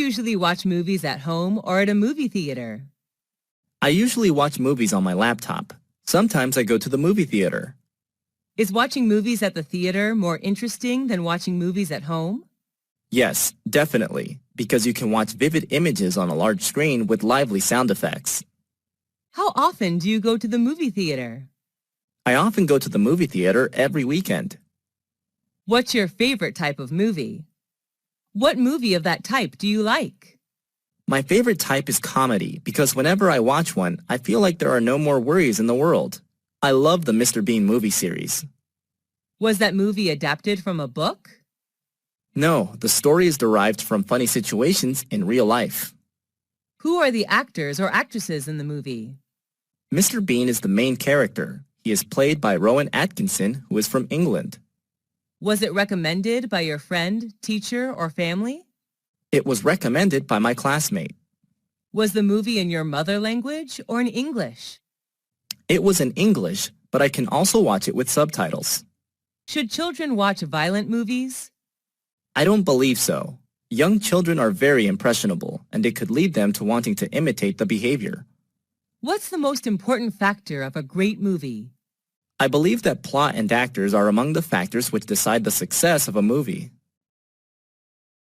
usually watch movies at home or at a movie theater? I usually watch movies on my laptop. Sometimes I go to the movie theater. Is watching movies at the theater more interesting than watching movies at home? Yes, definitely, because you can watch vivid images on a large screen with lively sound effects. How often do you go to the movie theater? I often go to the movie theater every weekend. What's your favorite type of movie? What movie of that type do you like? My favorite type is comedy because whenever I watch one, I feel like there are no more worries in the world. I love the Mr. Bean movie series. Was that movie adapted from a book? No, the story is derived from funny situations in real life. Who are the actors or actresses in the movie? Mr. Bean is the main character. He is played by Rowan Atkinson, who is from England. Was it recommended by your friend, teacher, or family? It was recommended by my classmate. Was the movie in your mother language or in English? It was in English, but I can also watch it with subtitles. Should children watch violent movies? I don't believe so. Young children are very impressionable, and it could lead them to wanting to imitate the behavior. What's the most important factor of a great movie? I believe that plot and actors are among the factors which decide the success of a movie.